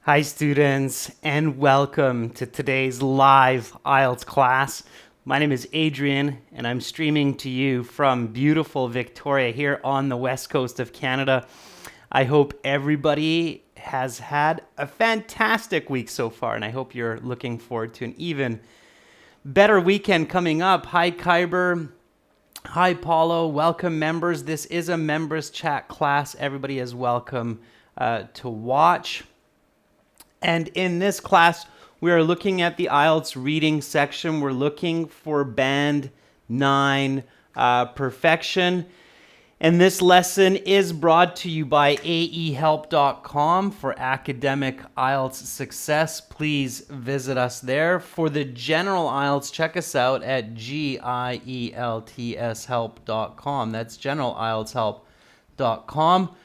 Hi students, and welcome to today's live IELTS class. My name is Adrian and I'm streaming to you from beautiful Victoria here on the west coast of Canada. I hope everybody has had a fantastic week so far, and I hope you're looking forward to an even better weekend coming up. Hi Kyber. Hi Paulo. Welcome members. This is a members chat class. Everybody is welcome to watch. And in this class, we are looking at the IELTS reading section. We're looking for Band 9 perfection. And this lesson is brought to you by aehelp.com for academic IELTS success. Please visit us there. For the general IELTS, check us out at gieltshelp.com. That's generalieltshelp.com.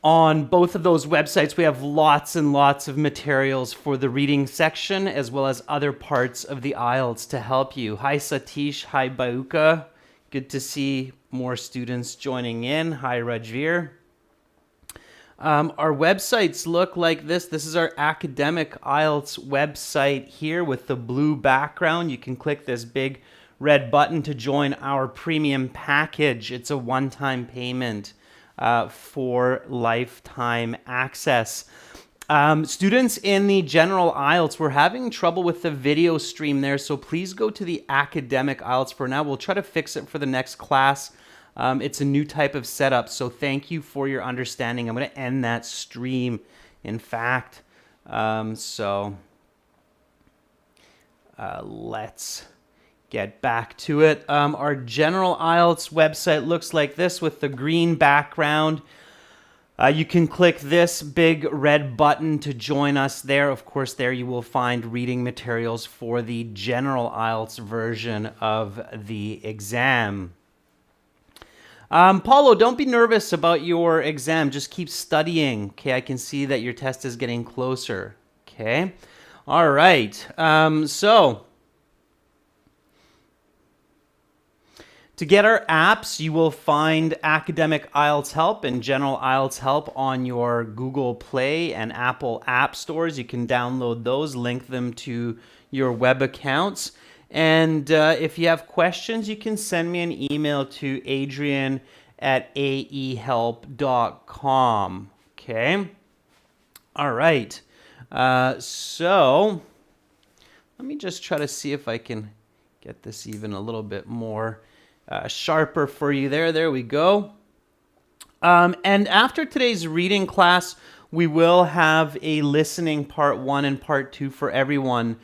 On both of those websites, we have lots and lots of materials for the reading section, as well as other parts of the IELTS to help you. Hi, Satish. Hi, Bauka. Good to see more students joining in. Hi, Rajveer. Our websites look like this. This is our academic IELTS website here with the blue background. You can click this big red button to join our premium package. It's a one-time payment for lifetime access. Students in the general IELTS, we're having trouble with the video stream there, so please go to the academic IELTS for now. We'll try to fix it for the next class. It's a new type of setup, so thank you for your understanding. I'm going to end that stream, in fact. Let's get back to it. Our general IELTS website looks like this with the green background. You can click this big red button to join us there. Of course, there you will find reading materials for the general IELTS version of the exam. Paulo, don't be nervous about your exam. Just keep studying. Okay, I can see that your test is getting closer. Okay, all right. To get our apps, you will find Academic IELTS Help and General IELTS Help on your Google Play and Apple App Stores. You can download those, link them to your web accounts. And if you have questions, you can send me an email to adrian@aehelp.com. Okay? All right. So let me just try to see if I can get this even a little bit more sharper for you there. There we go. And after today's reading class, we will have a listening part 1 and part 2 for everyone.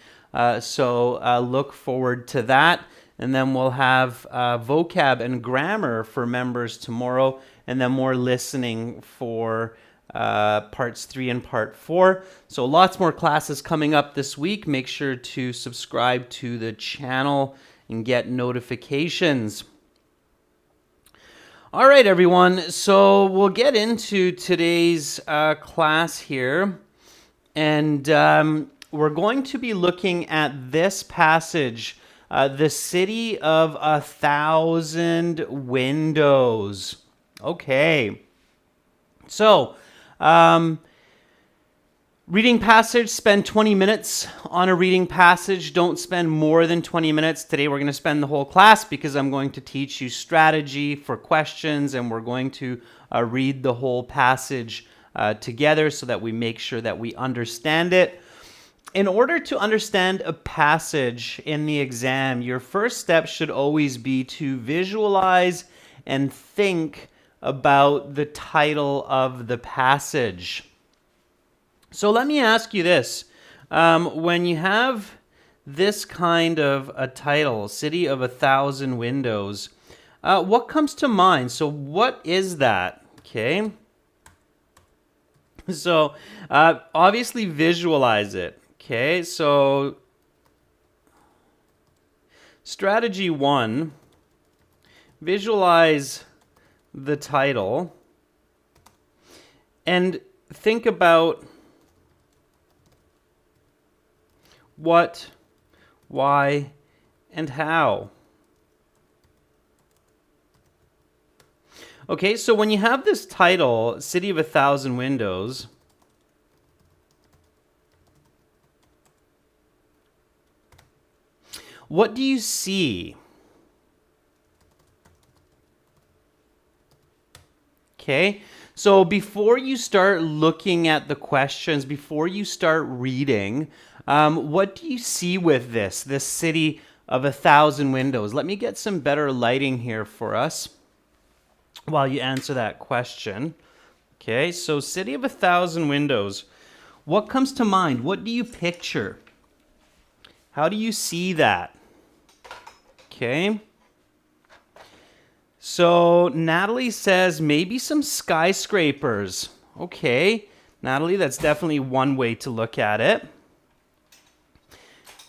So look forward to that. And then we'll have vocab and grammar for members tomorrow, and then more listening for parts 3 and part 4. So lots more classes coming up this week. Make sure to subscribe to the channel and get notifications. All right, everyone. So we'll get into today's class here. And we're going to be looking at this passage, the city of 1,000 windows. Okay. So, reading passage, spend 20 minutes on a reading passage. Don't spend more than 20 minutes. Today we're going to spend the whole class because I'm going to teach you strategy for questions, and we're going to read the whole passage together so that we make sure that we understand it. In order to understand a passage in the exam, your first step should always be to visualize and think about the title of the passage. So let me ask you this. When you have this kind of a title, City of 1,000 Windows, what comes to mind? So what is that? Okay. So obviously visualize it. Okay. So strategy 1, visualize the title and think about what, why, and how. Okay, so when you have this title, City of 1,000 Windows, What do you see? Okay, so before you start looking at the questions, before you start reading, what do you see with this city of 1,000 windows? Let me get some better lighting here for us while you answer that question. Okay, so city of 1,000 windows. What comes to mind? What do you picture? How do you see that? Okay. So Natalie says maybe some skyscrapers. Okay, Natalie, that's definitely one way to look at it.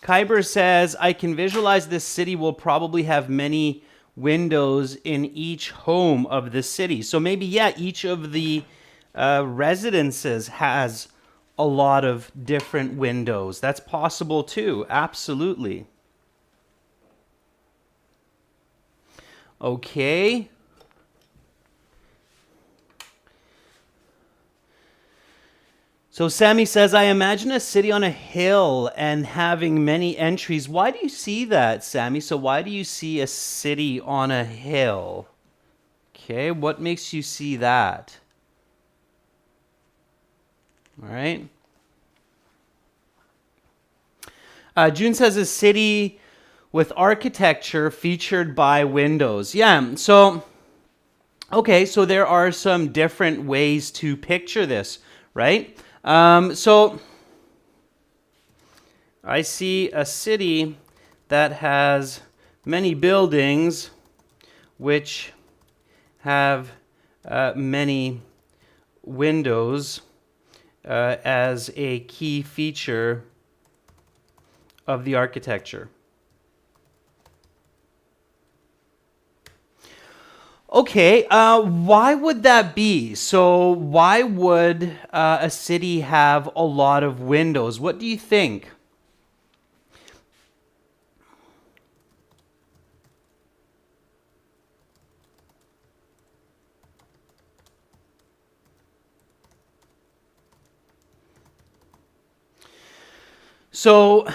Kyber says, I can visualize this city will probably have many windows in each home of the city. So maybe, yeah, each of the residences has a lot of different windows. That's possible too, absolutely. Okay. So Sammy says, I imagine a city on a hill and having many entries. Why do you see that, Sammy? So why do you see a city on a hill? Okay, what makes you see that? All right. June says a city with architecture featured by windows. Yeah, so, okay, so there are some different ways to picture this, right? So I see a city that has many buildings which have many windows as a key feature of the architecture. Okay, why would that be? So why would a city have a lot of windows? What do you think? So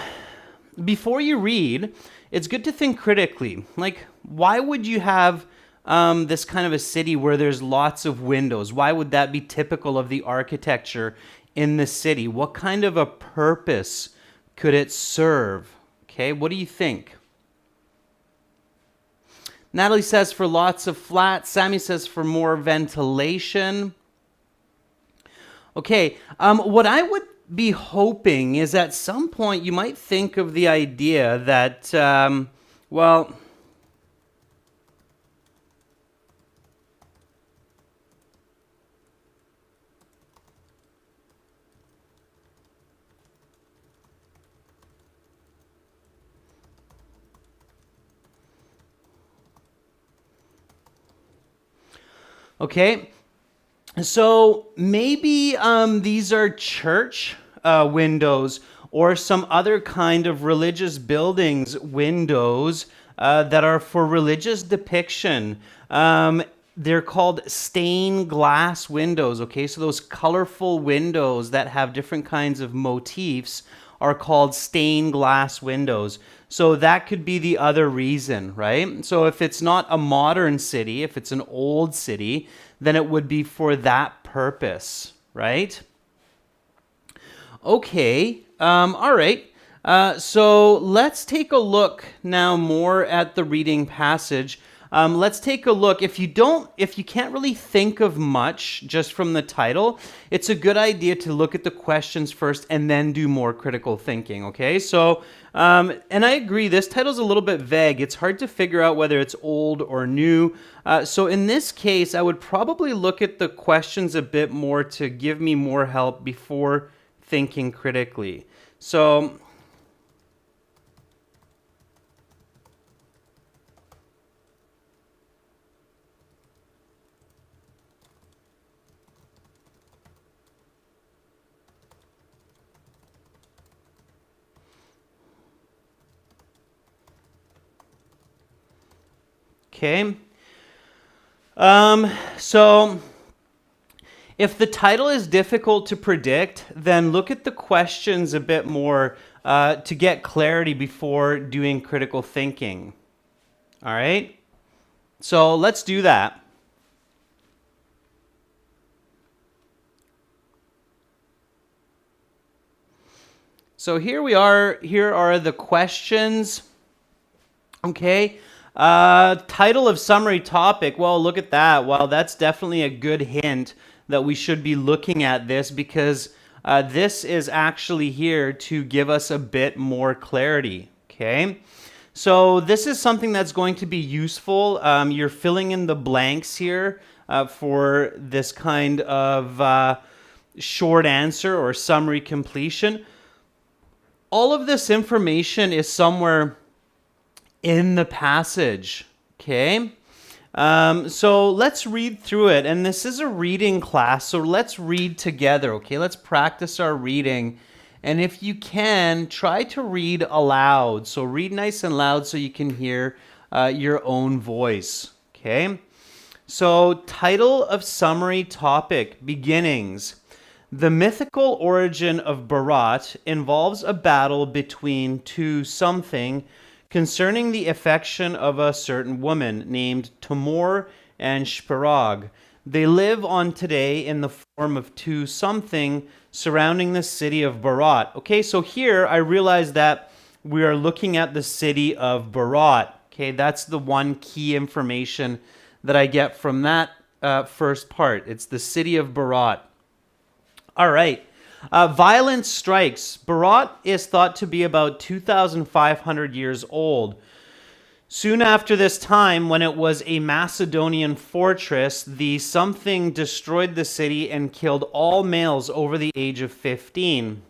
before you read, it's good to think critically. Like, why would you have this kind of a city where there's lots of windows? Why would that be typical of the architecture in the city? What kind of a purpose could it serve? Okay, what do you think? Natalie says for lots of flats. Sammy says for more ventilation. Okay, what I would be hoping is at some point you might think of the idea that, well, okay, so maybe these are church windows or some other kind of religious buildings windows that are for religious depiction. They're called stained glass windows, okay? So those colorful windows that have different kinds of motifs are called stained glass windows. So that could be the other reason, right? So if it's not a modern city, if it's an old city, then it would be for that purpose, right? Okay, all right. So let's take a look now more at the reading passage. Let's take a look. If you can't really think of much just from the title, it's a good idea to look at the questions first and then do more critical thinking, okay? So, and I agree, this title's a little bit vague. It's hard to figure out whether it's old or new. So in this case, I would probably look at the questions a bit more to give me more help before thinking critically. So, okay. So If the title is difficult to predict, then look at the questions a bit more to get clarity before doing critical thinking. All right? So let's do that. So here we are. Here are the questions. Okay. Title of summary topic. Well, look at that. Well, that's definitely a good hint that we should be looking at this because this is actually here to give us a bit more clarity. Okay. So this is something that's going to be useful. You're filling in the blanks here for this kind of short answer or summary completion. All of this information is somewhere in the passage, okay? So let's read through it. And this is a reading class, so let's read together, okay? Let's practice our reading. And if you can, try to read aloud. So read nice and loud so you can hear your own voice, okay? So title of summary topic, beginnings. The mythical origin of Bharat involves a battle between two something concerning the affection of a certain woman named Tamor and Shparag. They live on today in the form of two something surrounding the city of Bharat. Okay, so here I realize that we are looking at the city of Bharat. Okay, that's the one key information that I get from that first part. It's the city of Bharat. All right. Violence strikes. Bharat is thought to be about 2,500 years old. Soon after this time, when it was a Macedonian fortress, the something destroyed the city and killed all males over the age of 15.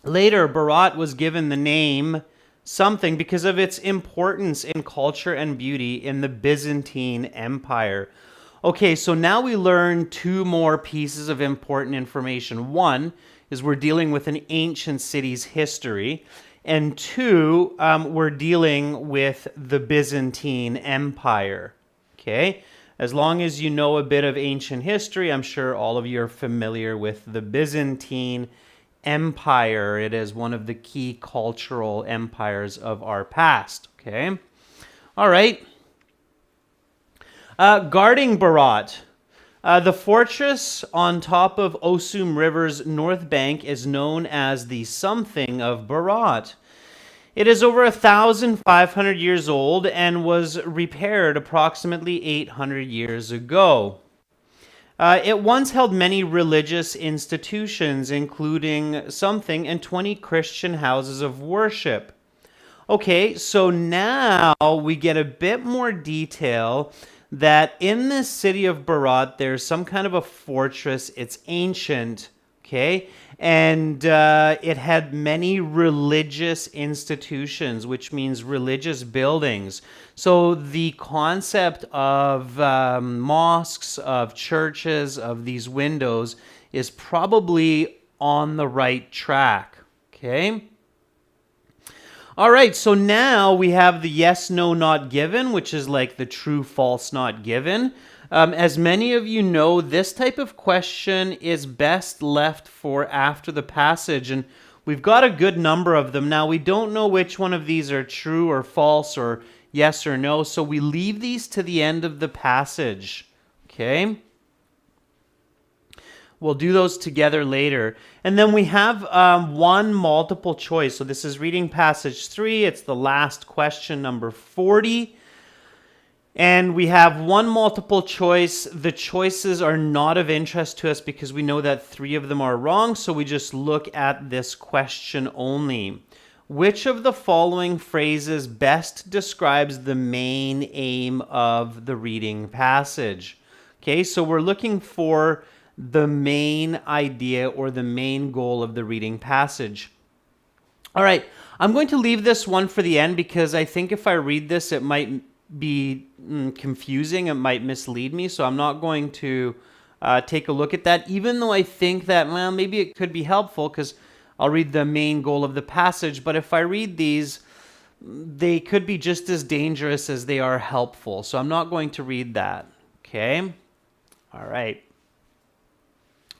Later, Bharat was given the name something because of its importance in culture and beauty in the Byzantine Empire. Okay, so now we learn two more pieces of important information. One is we're dealing with an ancient city's history. And two, we're dealing with the Byzantine Empire. Okay, as long as you know a bit of ancient history, I'm sure all of you are familiar with the Byzantine Empire. It is one of the key cultural empires of our past. Okay, all right. Guarding Bharat. The fortress on top of Osum River's north bank is known as the something of Bharat. It is over 1,500 years old and was repaired approximately 800 years ago. It once held many religious institutions, including something and 20 Christian houses of worship. Okay, so now we get a bit more detail that in this city of Bharat, there's some kind of a fortress. It's ancient, okay? And it had many religious institutions, which means religious buildings. So the concept of mosques, of churches, of these windows is probably on the right track, okay? All right, so now we have the yes, no, not given, which is like the true, false, not given. As many of you know, this type of question is best left for after the passage, and we've got a good number of them. Now, we don't know which one of these are true or false or yes or no, so we leave these to the end of the passage, okay? We'll do those together later. And then we have one multiple choice. So this is reading passage 3. It's the last question, number 40. And we have one multiple choice. The choices are not of interest to us because we know that 3 of them are wrong. So we just look at this question only. Which of the following phrases best describes the main aim of the reading passage? Okay, so we're looking for the main idea or the main goal of the reading passage. All right, I'm going to leave this one for the end because I think if I read this, it might be confusing. It might mislead me, so I'm not going to take a look at that, even though I think that, well, maybe it could be helpful because I'll read the main goal of the passage. But if I read these, they could be just as dangerous as they are helpful. So I'm not going to read that, okay? All right.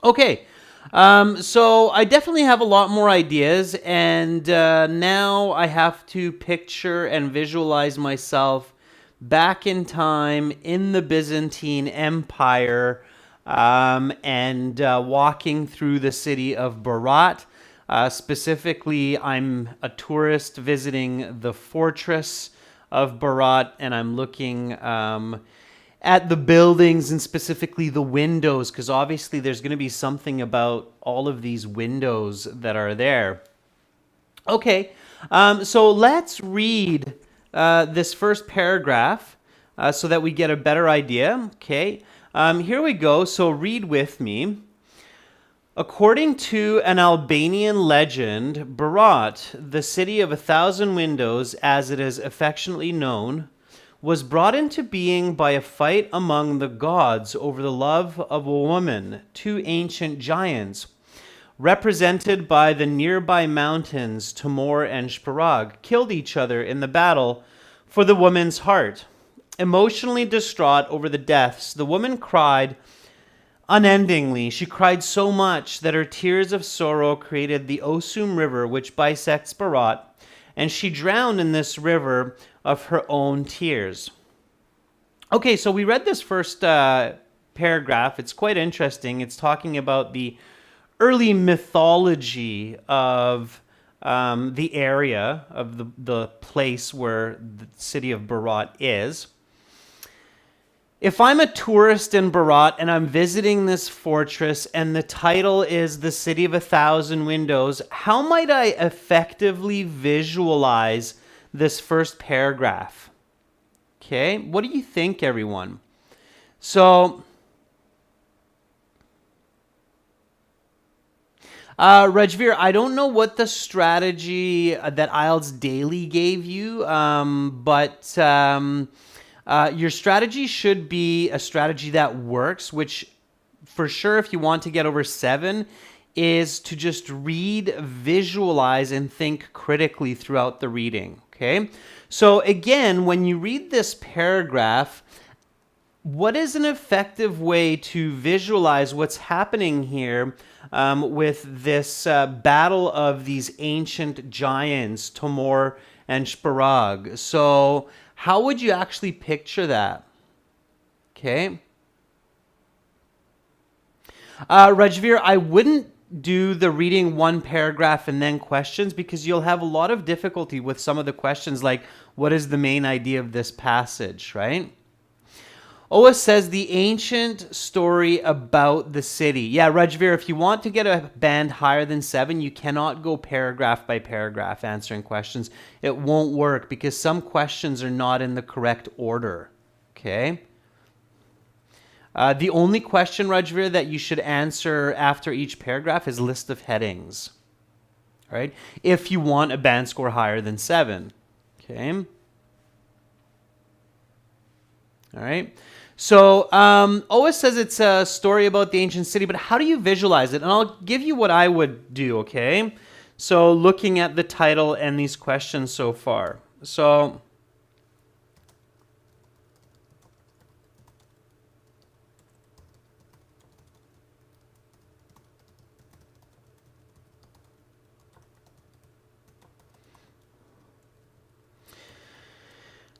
Okay, so I definitely have a lot more ideas, and now I have to picture and visualize myself back in time in the Byzantine Empire, and walking through the city of Berat. Specifically, I'm a tourist visiting the fortress of Berat, and I'm looking at the buildings and specifically the windows, because obviously there's going to be something about all of these windows that are there. Okay, so let's read this first paragraph so that we get a better idea. Okay, here we go. So read with me. According to an Albanian legend, Berat, the city of 1,000 windows, as it is affectionately known, was brought into being by a fight among the gods over the love of a woman. Two ancient giants, represented by the nearby mountains Timor and Shparag, killed each other in the battle for the woman's heart. Emotionally distraught over the deaths, the woman cried unendingly. She cried so much that her tears of sorrow created the Osum River, which bisects Berat, and she drowned in this river of her own tears. Okay, so we read this first paragraph. It's quite interesting. It's talking about the early mythology of the area, of the place where the city of Berat is. If I'm a tourist in Berat and I'm visiting this fortress and the title is The City of 1,000 Windows, how might I effectively visualize this first paragraph? Okay, what do you think, everyone? So, Rajveer, I don't know what the strategy that IELTS Daily gave you, but your strategy should be a strategy that works, which for sure, if you want to get over 7, is to just read, visualize, and think critically throughout the reading. Okay? So again, when you read this paragraph, what is an effective way to visualize what's happening here with this battle of these ancient giants, Timor and Shparag? So how would you actually picture that? Okay. Rajveer, I wouldn't do the reading one paragraph and then questions, because you'll have a lot of difficulty with some of the questions, like what is the main idea of this passage, right? Oa says the ancient story about the city. Yeah, Rajveer, if you want to get a band higher than 7, you cannot go paragraph by paragraph answering questions. It won't work because some questions are not in the correct order. Okay? The only question, Rajveer, that you should answer after each paragraph is list of headings. All right? If you want a band score higher than 7. Okay? All right? So Oa says it's a story about the ancient city, but how do you visualize it? And I'll give you what I would do, okay? So looking at the title and these questions so far. So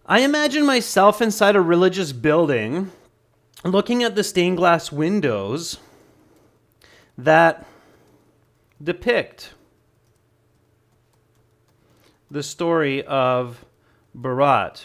I imagine myself inside a religious building, looking at the stained glass windows that depict the story of Berat.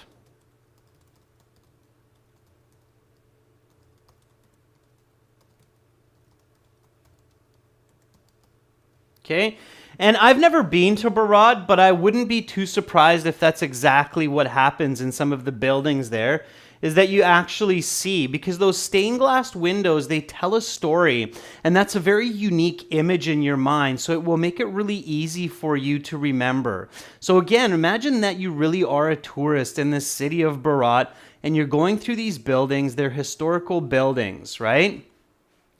Okay? And I've never been to Berat, but I wouldn't be too surprised if that's exactly what happens in some of the buildings there, is that you actually see, because those stained glass windows, they tell a story, and that's a very unique image in your mind, so it will make it really easy for you to remember. So again, imagine that you really are a tourist in the city of Berat, and you're going through these buildings. They're historical buildings, right?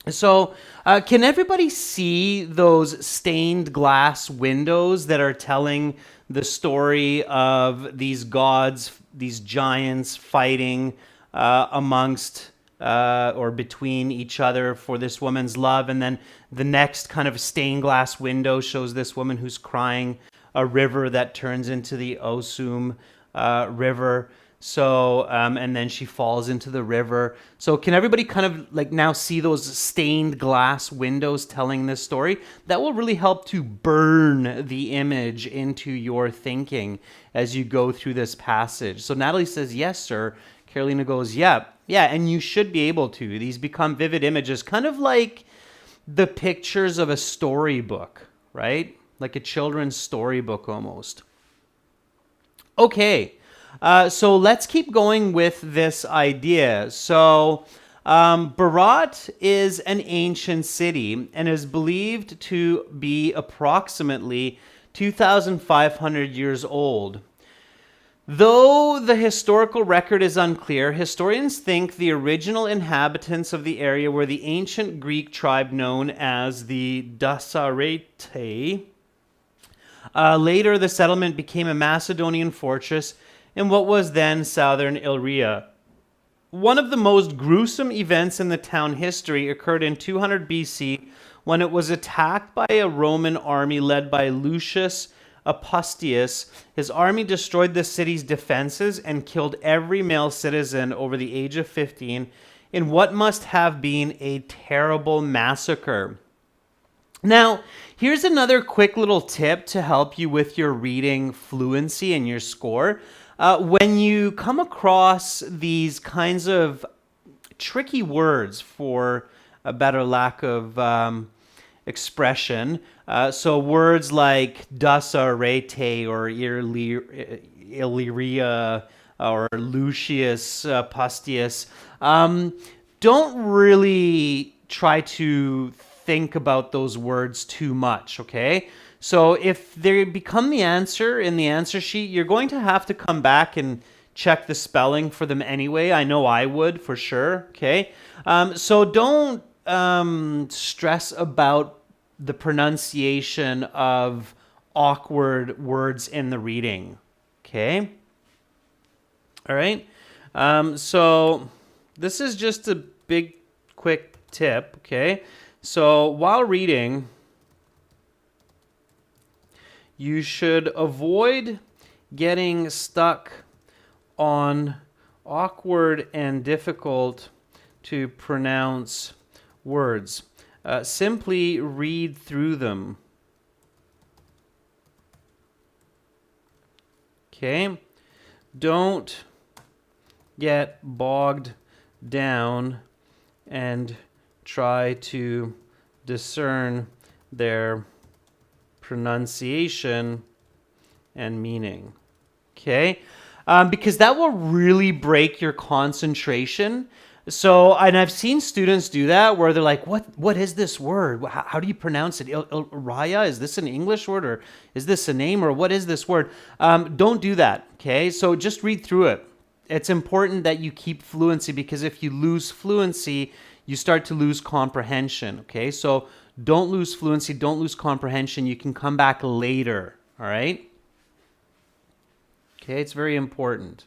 So can everybody see those stained glass windows that are telling the story of these gods, these giants fighting amongst or between each other for this woman's love. And then the next kind of stained glass window shows this woman who's crying a river that turns into the Osum River. So, and then she falls into the river. So can everybody kind of like now see those stained glass windows telling this story? That will really help to burn the image into your thinking as you go through this passage. So Natalie says, yes, sir. Carolina goes, yeah, and you should be able to. These become vivid images, kind of like the pictures of a storybook, right? Like a children's storybook almost. Okay. So let's keep going with this idea. So Berat is an ancient city and is believed to be approximately 2,500 years old. Though the historical record is unclear, historians think the original inhabitants of the area were the ancient Greek tribe known as the Dasarete. Later, the settlement became a Macedonian fortress in what was then southern Illyria. One of the most gruesome events in the town history occurred in 200 BC when it was attacked by a Roman army led by Lucius Apustius. His army destroyed the city's defenses and killed every male citizen over the age of 15 in what must have been a terrible massacre. Now, here's another quick little tip to help you with your reading fluency and your score. When you come across these kinds of tricky words, for a better lack of expression, so words like Dasarete or Illyria or Lucius Pastius, don't really try to think about those words too much, okay? So if they become the answer in the answer sheet, you're going to have to come back and check the spelling for them anyway. I know I would for sure, okay? So don't stress about the pronunciation of awkward words in the reading, okay? All right? So this is just a big, quick tip, okay? So while reading, you should avoid getting stuck on awkward and difficult to pronounce words. Simply read through them. Okay? Don't get bogged down and try to discern their pronunciation and meaning. Okay? Because that will really break your concentration. So, and I've seen students do that where they're like, what is this word? How do you pronounce it? Raya? Is this an English word or is this a name or what is this word? Don't do that, okay? So just read through it. It's important that you keep fluency because if you lose fluency, you start to lose comprehension, okay? So don't lose fluency, don't lose comprehension. You can come back later, all right? Okay, it's very important.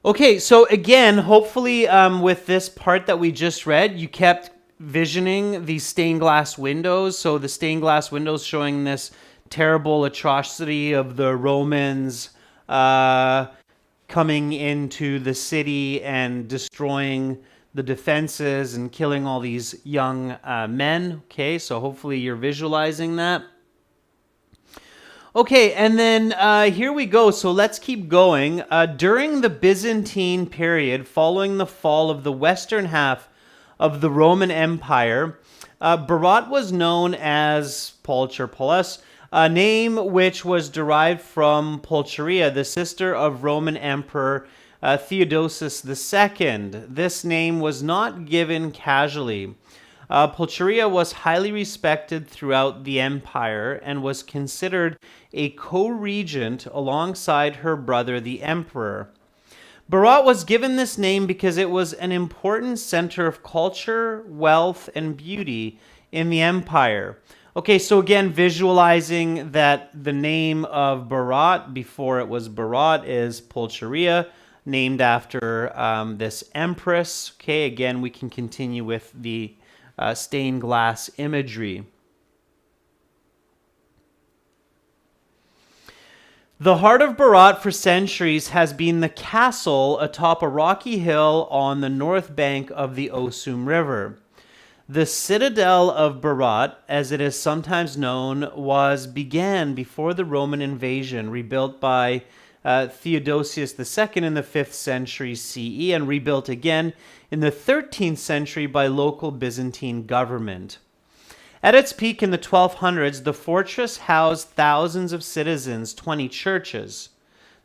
Okay, so again, hopefully with this part that we just read, you kept visioning these stained glass windows. So the stained glass windows showing this terrible atrocity of the Romans coming into the city and destroying the defenses and killing all these young men. Okay, so hopefully you're visualizing that. Okay, and then here we go. So let's keep going. During the Byzantine period, following the fall of the western half of the Roman Empire, Berat was known as Metropolis, a name which was derived from Pulcheria, the sister of Roman Emperor Theodosius II. This name was not given casually. Pulcheria was highly respected throughout the empire and was considered a co-regent alongside her brother, the emperor. Berat was given this name because it was an important center of culture, wealth, and beauty in the empire. Okay, so again, visualizing that the name of Berat before it was Berat is Pulcheria, named after this empress. Okay, again, we can continue with the stained glass imagery. The heart of Berat for centuries has been the castle atop a rocky hill on the north bank of the Osum River. The citadel of Berat, as it is sometimes known, began before the Roman invasion, rebuilt by Theodosius II in the 5th century CE, and rebuilt again in the 13th century by local Byzantine government. At its peak in the 1200s, the fortress housed thousands of citizens, 20 churches.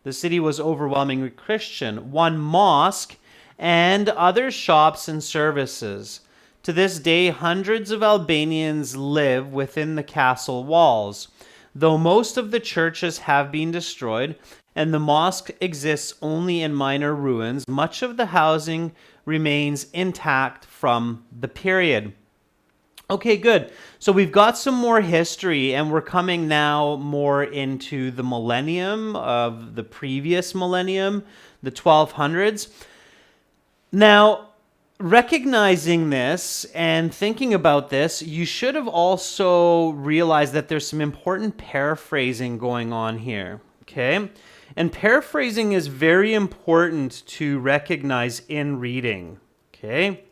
The city was overwhelmingly Christian, one mosque, and other shops and services. To this day, hundreds of Albanians live within the castle walls, though most of the churches have been destroyed and the mosque exists only in minor ruins. Much of the housing remains intact from the period. Okay, good. So we've got some more history, and we're coming now more into the millennium of the previous millennium, the 1200s. Now, recognizing this and thinking about this, you should have also realized that there's some important paraphrasing going on here, okay? And paraphrasing is very important to recognize in reading, okay?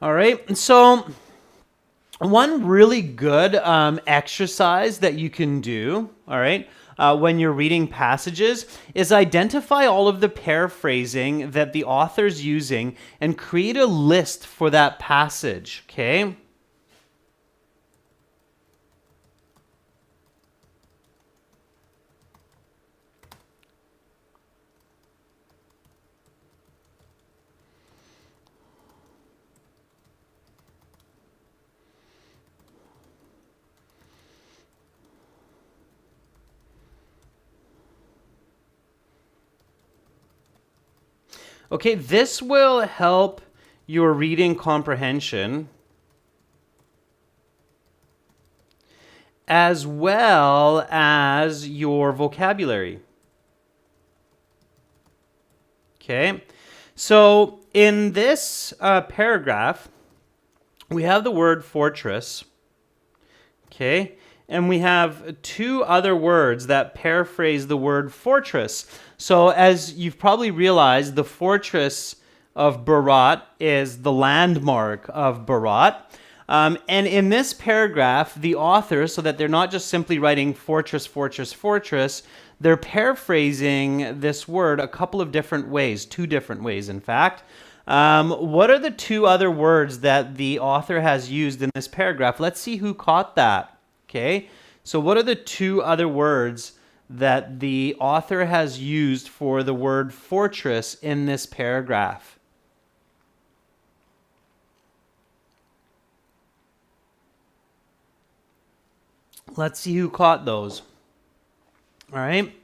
All right, so one really good exercise that you can do, all right, when you're reading passages is identify all of the paraphrasing that the author's using and create a list for that passage, okay? Okay, this will help your reading comprehension as well as your vocabulary. Okay, so in this paragraph, we have the word fortress, okay, and we have two other words that paraphrase the word fortress. So as you've probably realized, the fortress of Berat is the landmark of Berat. And in this paragraph, the author, so that they're not just simply writing fortress, fortress, fortress, they're paraphrasing this word a couple of different ways, two different ways, in fact. What are the two other words that the author has used in this paragraph? Let's see who caught that. Okay, so what are the two other words that the author has used for the word fortress in this paragraph? Let's see who caught those. All right.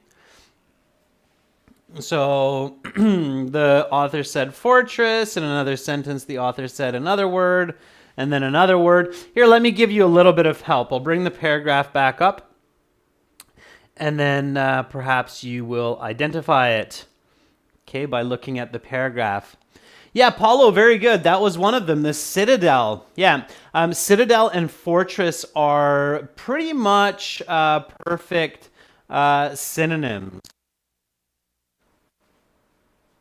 So the author said fortress, in another sentence the author said another word, and then another word. Here, let me give you a little bit of help. I'll bring the paragraph back up, and then perhaps you will identify it, okay, by looking at the paragraph. Yeah, Paulo, very good. That was one of them, the citadel. Yeah, citadel and fortress are pretty much perfect synonyms.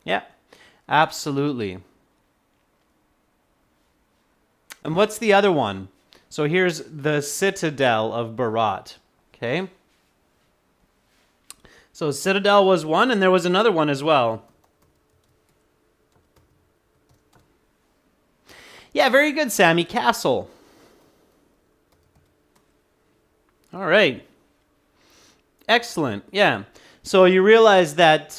Yeah, absolutely. And what's the other one? So here's the citadel of Berat, okay? So citadel was one, and there was another one as well. Yeah, very good, Sammy. Castle. All right. Excellent. Yeah. So you realize that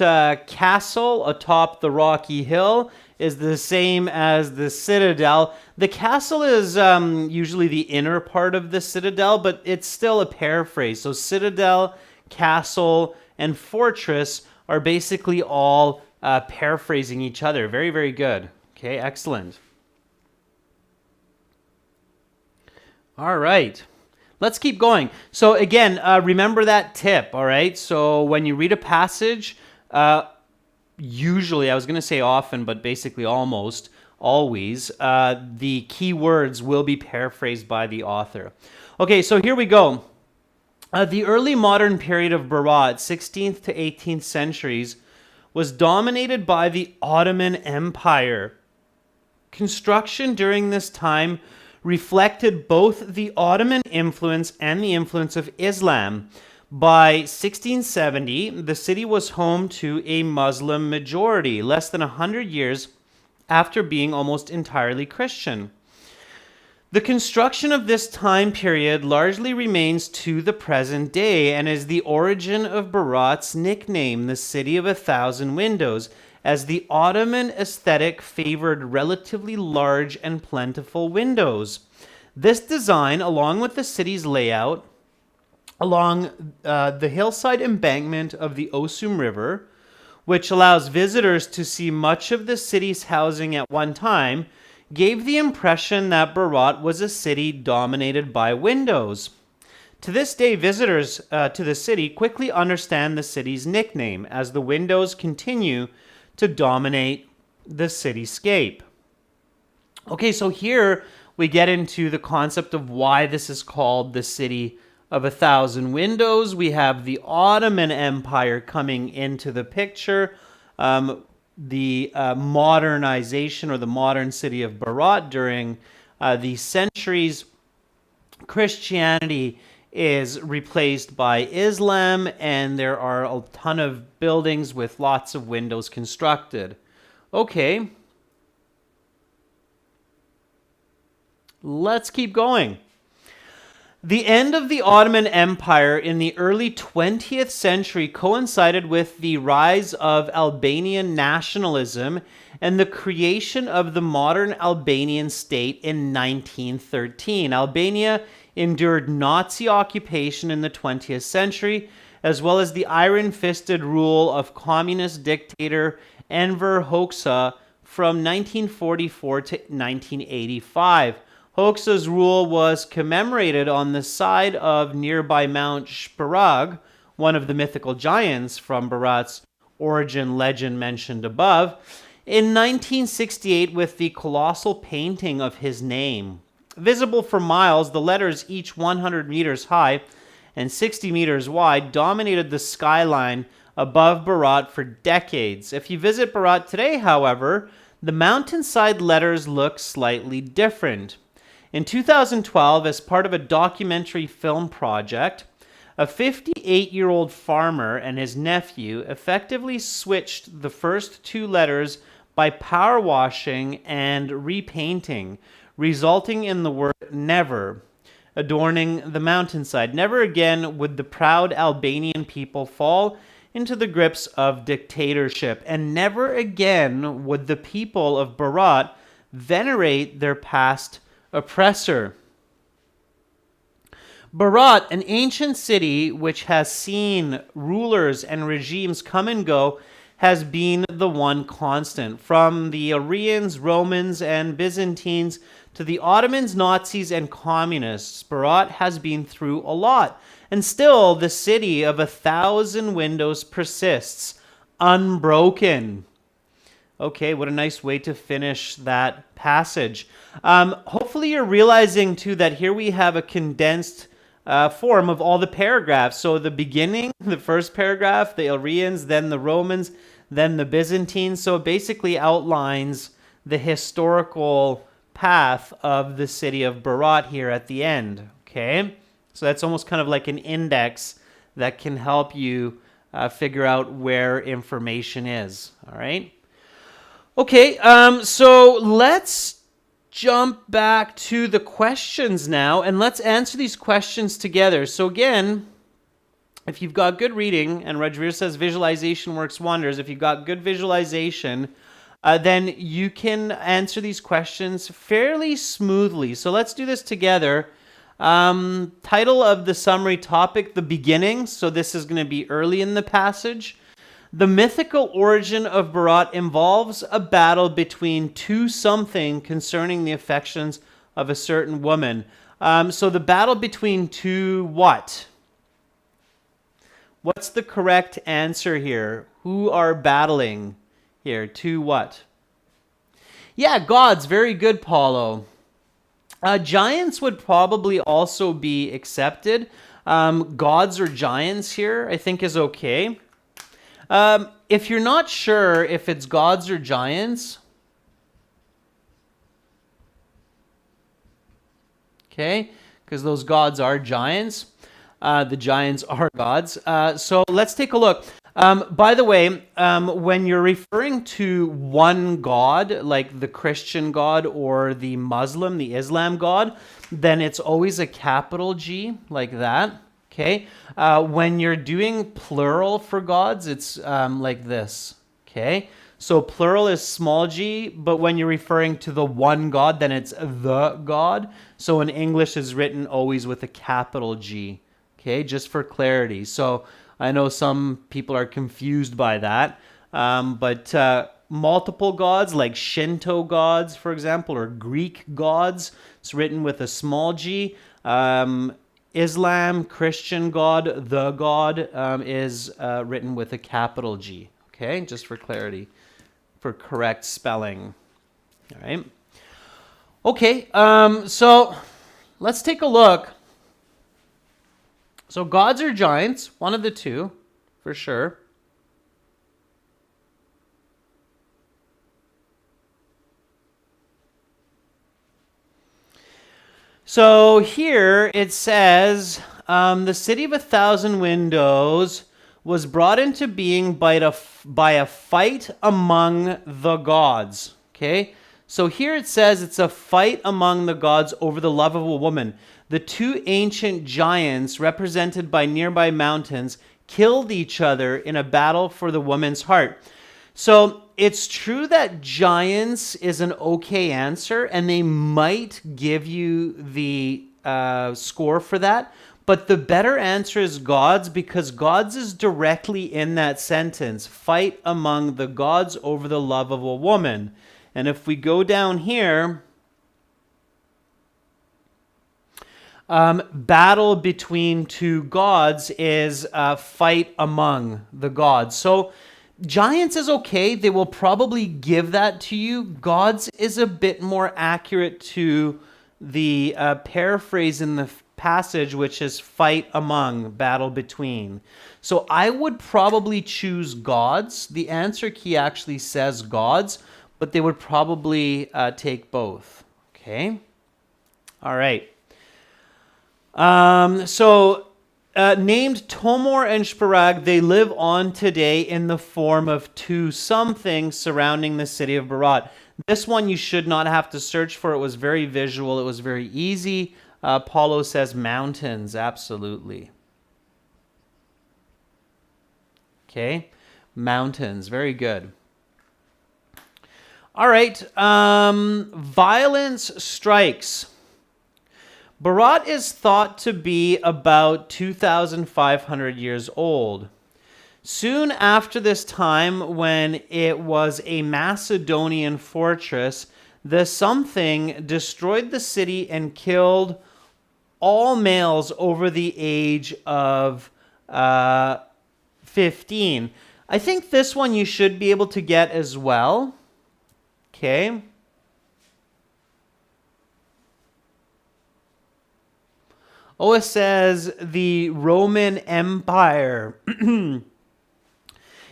castle atop the rocky hill is the same as the citadel. The castle is usually the inner part of the citadel, but it's still a paraphrase. So citadel, castle, and fortress are basically all paraphrasing each other. Very, very good. Okay, excellent. All right. Let's keep going. So again, remember that tip, all right? So when you read a passage, usually, I was going to say often, but basically almost always, the key words will be paraphrased by the author. Okay, so here we go. The early modern period of Berat, 16th to 18th centuries, was dominated by the Ottoman Empire. Construction during this time reflected both the Ottoman influence and the influence of Islam. By 1670, the city was home to a Muslim majority, less than 100 years after being almost entirely Christian. The construction of this time period largely remains to the present day and is the origin of Berat's nickname, the City of 1,000 Windows, as the Ottoman aesthetic favored relatively large and plentiful windows. This design, along with the city's layout, along the hillside embankment of the Osum River, which allows visitors to see much of the city's housing at one time, gave the impression that Berat was a city dominated by windows. To this day, visitors to the city quickly understand the city's nickname as the windows continue to dominate the cityscape. Okay, so here we get into the concept of why this is called the City of 1,000 Windows. We have the Ottoman Empire coming into the picture, the modernization or the modern city of Berat during the centuries. Christianity is replaced by Islam, and there are a ton of buildings with lots of windows constructed. Okay. Let's keep going. The end of the Ottoman Empire in the early 20th century coincided with the rise of Albanian nationalism and the creation of the modern Albanian state in 1913. Albania endured Nazi occupation in the 20th century, as well as the iron-fisted rule of communist dictator Enver Hoxha from 1944 to 1985. Hoxha's rule was commemorated on the side of nearby Mount Shparag, one of the mythical giants from Berat's origin legend mentioned above, in 1968 with the colossal painting of his name. Visible for miles, the letters, each 100 meters high and 60 meters wide, dominated the skyline above Berat for decades. If you visit Berat today, however, the mountainside letters look slightly different. In 2012, as part of a documentary film project, a 58-year-old farmer and his nephew effectively switched the first two letters by power washing and repainting, resulting in the word never adorning the mountainside. Never again would the proud Albanian people fall into the grips of dictatorship, and never again would the people of Berat venerate their past oppressor. Berat, an ancient city which has seen rulers and regimes come and go, has been the one constant. From the Arians, Romans, and Byzantines to the Ottomans, Nazis, and communists, Berat has been through a lot. And still, the city of 1,000 windows persists, unbroken. Okay, what a nice way to finish that passage. Hopefully you're realizing, too, that here we have a condensed form of all the paragraphs. So the beginning, the first paragraph, the Arians, then the Romans, then the Byzantines. So it basically outlines the historical path of the city of Berat here at the end. Okay, so that's almost kind of like an index that can help you figure out where information is. All right. Okay, so let's jump back to the questions now, and let's answer these questions together. So again, if you've got good reading, and Rajveer says visualization works wonders, if you've got good visualization, then you can answer these questions fairly smoothly. So let's do this together. Title of the summary topic, the beginning. So this is going to be early in the passage. The mythical origin of Barat involves a battle between two something concerning the affections of a certain woman. So the battle between two what? What's the correct answer here? Who are battling here? Two what? Yeah, gods. Very good, Paulo. Giants would probably also be accepted. Gods or giants here, I think, is okay. If you're not sure if it's gods or giants, okay, because those gods are giants. The giants are gods. So let's take a look. By the way, when you're referring to one god, like the Christian God or the Muslim, the Islam God, then it's always a capital G, like that. Okay. When you're doing plural for gods, it's like this. Okay. So plural is small g, but when you're referring to the one God, then it's the God. So in English is written always with a capital G. Okay, just for clarity. So I know some people are confused by that, but multiple gods like Shinto gods, for example, or Greek gods, it's written with a small g. Islam, Christian God, the God is written with a capital G. Okay, just for clarity, for correct spelling. All right. Okay, so let's take a look. So gods or giants, one of the two, for sure. So here it says, the city of 1,000 windows was brought into being by a fight among the gods. Okay, so here it says it's a fight among the gods over the love of a woman. The two ancient giants, represented by nearby mountains, killed each other in a battle for the woman's heart. So it's true that giants is an okay answer, and they might give you the score for that. But the better answer is gods, because gods is directly in that sentence. Fight among the gods over the love of a woman. And if we go down here, battle between two gods is fight among the gods. So giants is okay. They will probably give that to you. Gods is a bit more accurate to the paraphrase in the passage, which is fight among, battle between. So I would probably choose gods. The answer key actually says gods, but they would probably take both. Okay? All right. Named Tomor and Shparag, they live on today in the form of two something surrounding the city of Barat. This one you should not have to search for. It was very visual. It was very easy. Paulo says mountains. Absolutely. Okay. Mountains. Very good. All right. Violence strikes. Barat is thought to be about 2,500 years old. Soon after this time, when it was a Macedonian fortress, the something destroyed the city and killed all males over the age of 15. I think this one you should be able to get as well. Okay. Oh, it says the Roman Empire.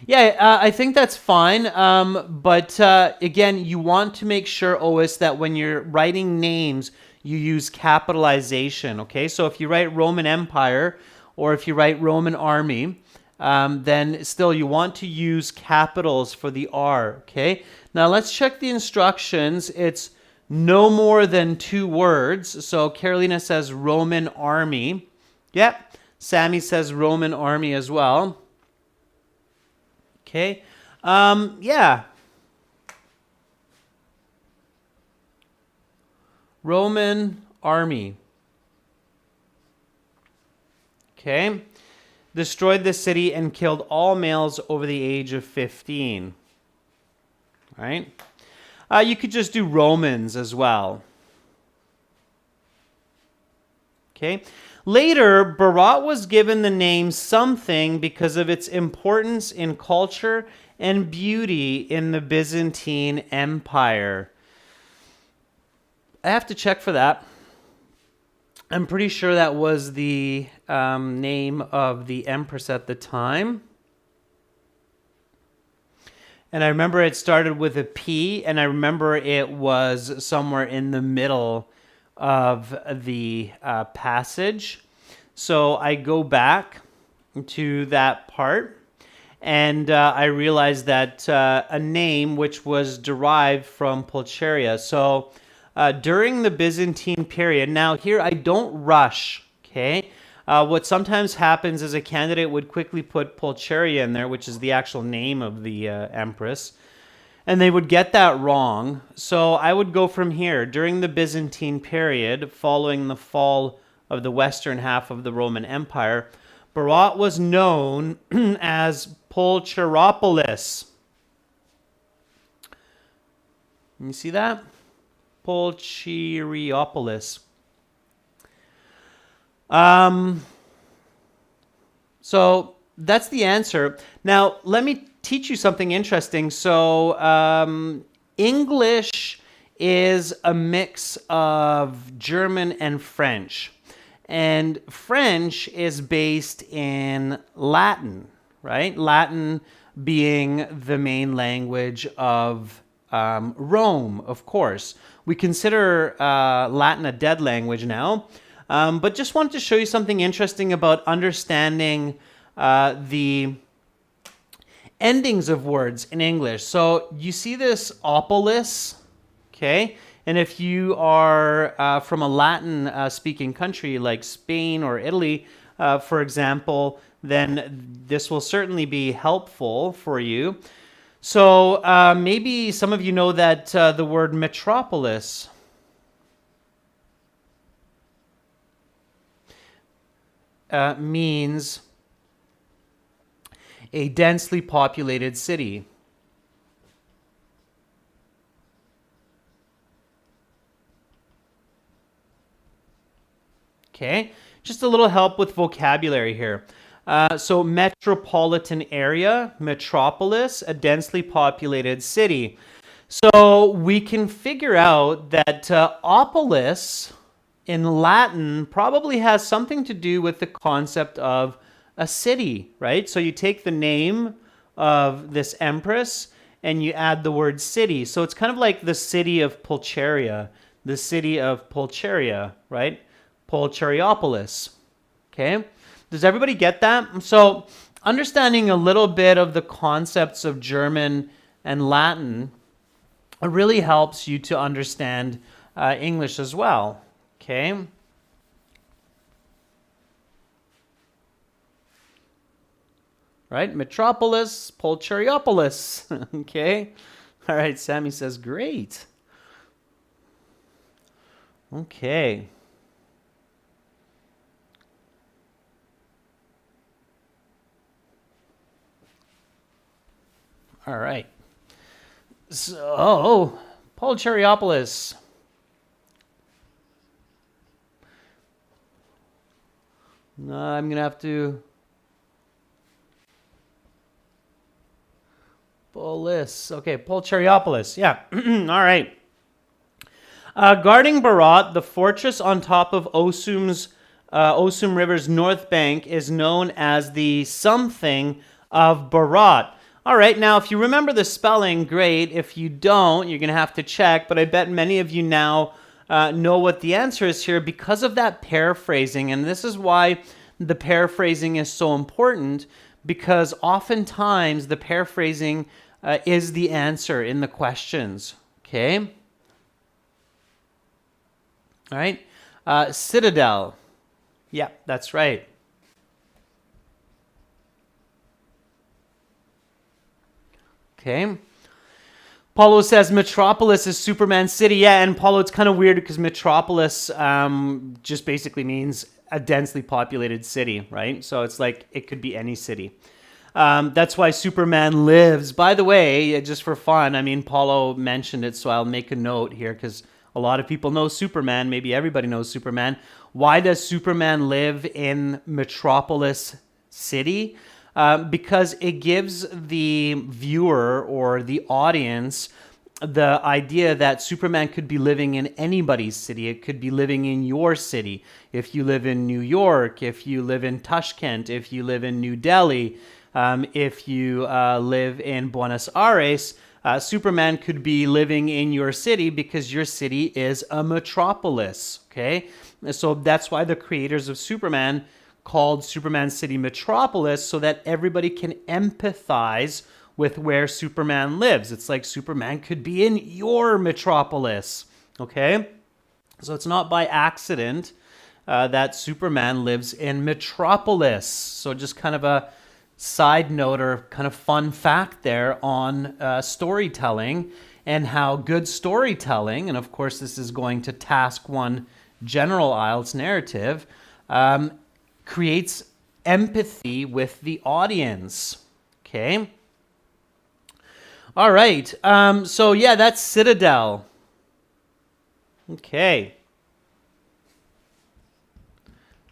Yeah, I think that's fine. But again, you want to make sure, Ois, that when you're writing names, you use capitalization. Okay, so if you write Roman Empire or if you write Roman Army, then still you want to use capitals for the R. Okay, now let's check the instructions. It's no more than 2 words. So Carolina says Roman Army. Yep. Sammy says Roman Army as well. Okay. Yeah. Roman army. Okay. Destroyed the city and killed all males over the age of 15. Right? You could just do Romans as well. Okay. Later, Berat was given the name something because of its importance in culture and beauty in the Byzantine Empire. I have to check for that. I'm pretty sure that was the name of the empress at the time. And I remember it started with a P, and I remember it was somewhere in the middle of the passage. So I go back to that part, and I realized that a name which was derived from Pulcheria. So during the Byzantine period, now here I don't rush, okay? What sometimes happens is a candidate would quickly put Pulcheria in there, which is the actual name of the empress, and they would get that wrong. So I would go from here. During the Byzantine period, following the fall of the western half of the Roman Empire, Berat was known as Pulcheropolis. You see that? Pulcheriopolis. So that's the answer. Now, let me teach you something interesting. So English is a mix of German and French. And French is based in Latin, right? Latin being the main language of Rome, of course. We consider Latin a dead language now, but just wanted to show you something interesting about understanding the endings of words in English. So you see this opolis, okay? And if you are from a Latin speaking country like Spain or Italy, for example, then this will certainly be helpful for you. So maybe some of you know that the word metropolis means a densely populated city. Okay, just a little help with vocabulary here. So metropolitan area, metropolis, a densely populated city. So we can figure out that opolis in Latin probably has something to do with the concept of a city, right? So you take the name of this empress and you add the word city. So it's kind of like the city of Pulcheria, the city of Pulcheria, right? Pulcheriopolis. Okay? Does everybody get that? So understanding a little bit of the concepts of German and Latin really helps you to understand English as well. Okay? Right? Metropolis, Pulcheriopolis. Okay? All right, Sammy says, great. Okay. All right. So, Pulcheriopolis. I'm going to have to... Polis. Okay, Pulcheriopolis. Yeah. All right. Guarding Berat, the fortress on top of Osum River's north bank is known as the something of Berat. All right, now if you remember the spelling, great. If you don't, you're going to have to check, but I bet many of you now know what the answer is here because of that paraphrasing, and this is why the paraphrasing is so important, because oftentimes the paraphrasing is the answer in the questions, okay? All right, citadel. Yeah, that's right. Okay. Paulo says Metropolis is Superman's city. Yeah, and Paulo, it's kind of weird because Metropolis just basically means a densely populated city, right? So it's like it could be any city. That's why Superman lives. By the way, just for fun, I mean, Paulo mentioned it, so I'll make a note here because a lot of people know Superman. Maybe everybody knows Superman. Why does Superman live in Metropolis City? Because it gives the viewer or the audience the idea that Superman could be living in anybody's city. It could be living in your city. If you live in New York, if you live in Tashkent, if you live in New Delhi, if you live in Buenos Aires, Superman could be living in your city because your city is a metropolis, okay? So that's why the creators of Superman called Superman City Metropolis, so that everybody can empathize with where Superman lives. It's like Superman could be in your metropolis, okay? So it's not by accident that Superman lives in Metropolis. So just kind of a side note or kind of fun fact there on storytelling and how good storytelling, and of course this is going to task 1 general IELTS narrative, creates empathy with the audience. Okay. All right. So yeah, that's Citadel. Okay.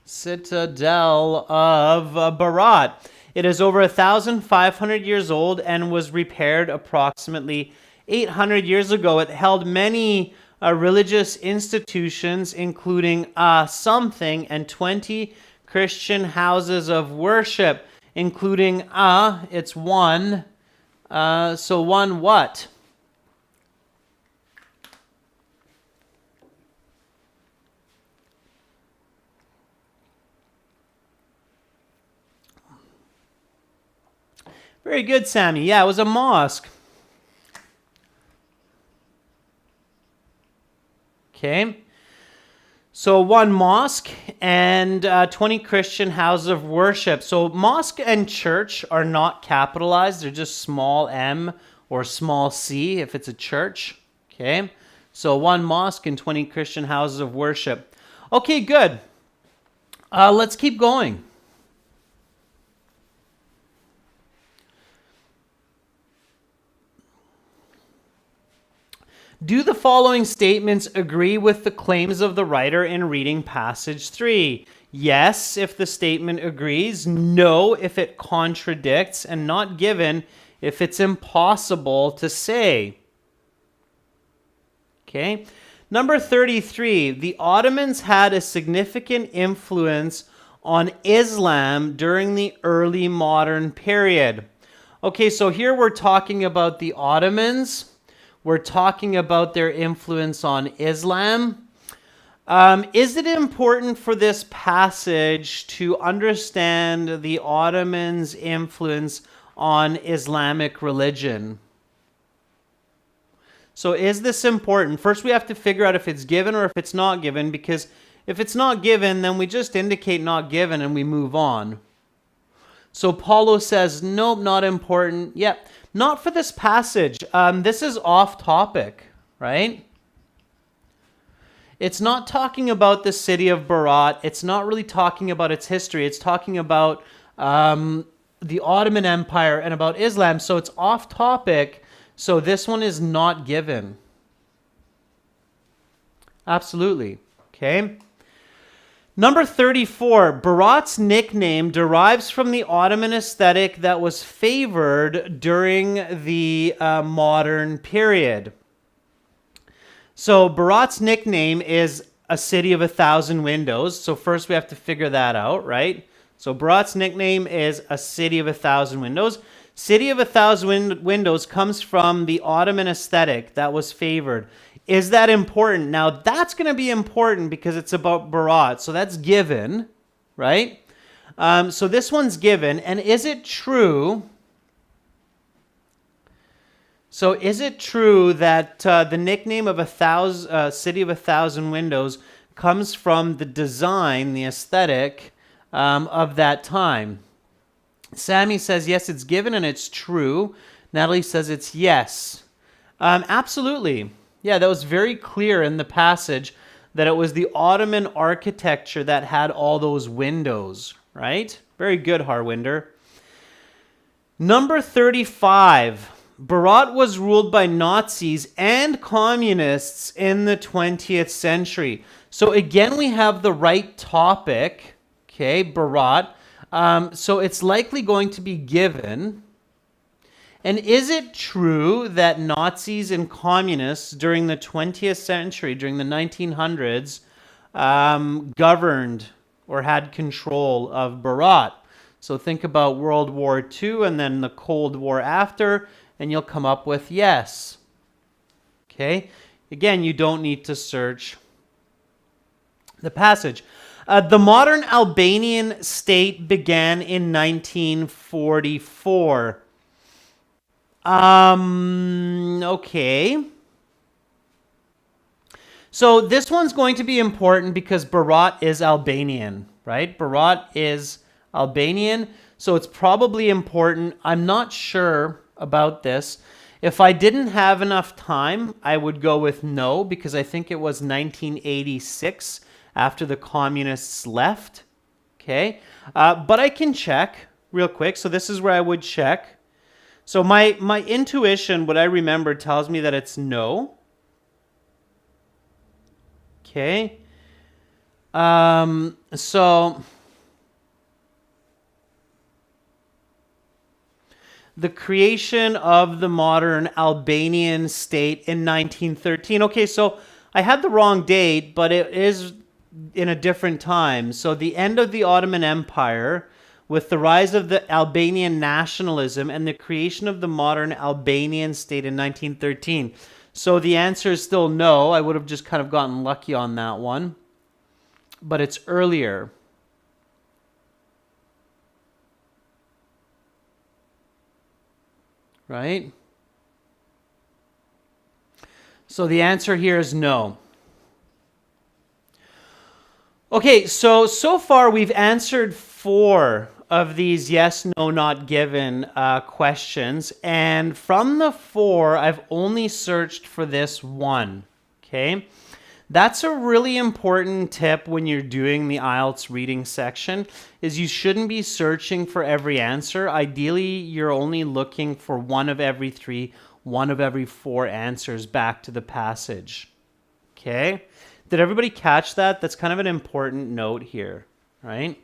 Citadel of Berat. It is over 1,500 years old and was repaired approximately 800 years ago. It held many religious institutions, including something, and 20 Christian houses of worship, including it's one. So one what? Very good, Sammy. Yeah, it was a mosque. Okay. So one mosque and 20 Christian houses of worship. So mosque and church are not capitalized. They're just small m or small c if it's a church. Okay. So one mosque and 20 Christian houses of worship. Okay, good. Let's keep going. Do the following statements agree with the claims of the writer in reading passage 3? Yes, if the statement agrees. No, if it contradicts. And not given if it's impossible to say. Okay. Number 33. The Ottomans had a significant influence on Islam during the early modern period. Okay, so here we're talking about the Ottomans. We're talking about their influence on Islam. Is it important for this passage to understand the Ottomans' influence on Islamic religion? So is this important? First, we have to figure out if it's given or if it's not given, because if it's not given, then we just indicate not given and we move on. So Paulo says, nope, not important. Yep. Not for this passage. This is off topic, right? It's not talking about the city of Berat. It's not really talking about its history. It's talking about the Ottoman Empire and about Islam. So it's off topic. So this one is not given. Absolutely. Okay. Number 34, Berat's nickname derives from the Ottoman aesthetic that was favored during the modern period. So Berat's nickname is a city of 1,000 windows. So first we have to figure that out, right? So Berat's nickname is a city of 1,000 windows. City of 1,000 windows comes from the Ottoman aesthetic that was favored. Is that important? Now, that's going to be important because it's about Berat. So that's given, right? So this one's given. And is it true? So is it true that the nickname of City of 1,000 Windows comes from the design, the aesthetic of that time? Sammy says, yes, it's given and it's true. Natalie says it's yes. Absolutely. Yeah, that was very clear in the passage that it was the Ottoman architecture that had all those windows, right? Very good, Harwinder. Number 35. Berat was ruled by Nazis and communists in the 20th century. So again, we have the right topic, okay, Berat. So it's likely going to be given. And is it true that Nazis and communists during the 20th century, during the 1900s, governed or had control of Berat? So think about World War II and then the Cold War after, and you'll come up with yes. Okay? Again, you don't need to search the passage. The modern Albanian state began in 1944. Okay. So this one's going to be important because Berat is Albanian, right? Berat is Albanian, so it's probably important. I'm not sure about this. If I didn't have enough time, I would go with no, because I think it was 1986 after the communists left. Okay, but I can check real quick. So this is where I would check. So my intuition, what I remember, tells me that it's no. Okay. So the creation of the modern Albanian state in 1913. Okay, so I had the wrong date, but it is in a different time. So the end of the Ottoman Empire, with the rise of the Albanian nationalism and the creation of the modern Albanian state in 1913. So the answer is still no. I would have just kind of gotten lucky on that one. But it's earlier. Right? So the answer here is no. Okay, so far we've answered 4 of these yes, no, not given questions. And from the 4, I've only searched for this one. Okay? That's a really important tip when you're doing the IELTS reading section, is you shouldn't be searching for every answer. Ideally, you're only looking for one of every 3, one of every 4 answers back to the passage. Okay? Did everybody catch that? That's kind of an important note here, right?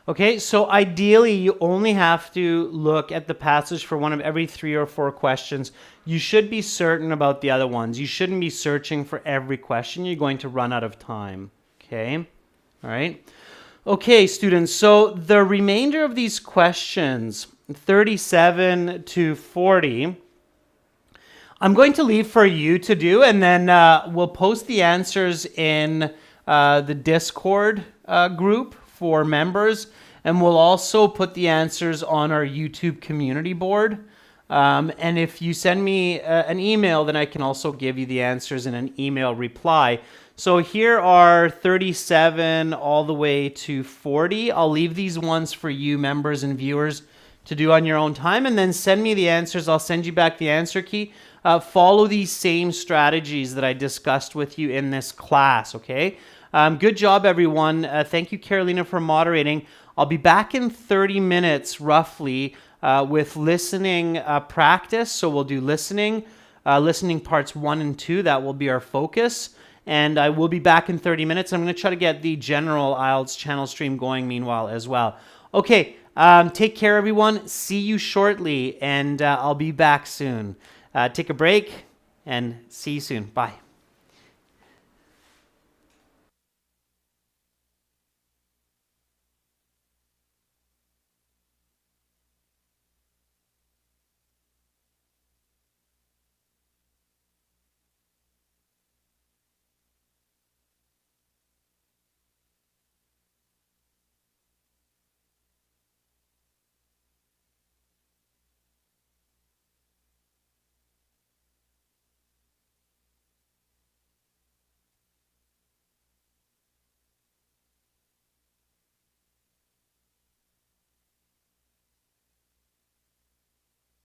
Okay, so ideally you only have to look at the passage for one of every 3 or 4 questions. You should be certain about the other ones. You shouldn't be searching for every question. You're going to run out of time. Okay, all right. Okay, students, so the remainder of these questions, 37 to 40, I'm going to leave for you to do, and then we'll post the answers in the Discord group for members, and we'll also put the answers on our YouTube community board. And if you send me an email, then I can also give you the answers in an email reply. So here are 37 all the way to 40. I'll leave these ones for you members and viewers to do on your own time, and then send me the answers. I'll send you back the answer key. Follow these same strategies that I discussed with you in this class, okay? Good job, everyone. Thank you, Carolina, for moderating. I'll be back in 30 minutes, roughly, with listening practice. So we'll do listening parts 1 and 2. That will be our focus. And I will be back in 30 minutes. I'm going to try to get the general IELTS channel stream going meanwhile as well. Okay, take care, everyone. See you shortly, and I'll be back soon. Take a break, and see you soon. Bye.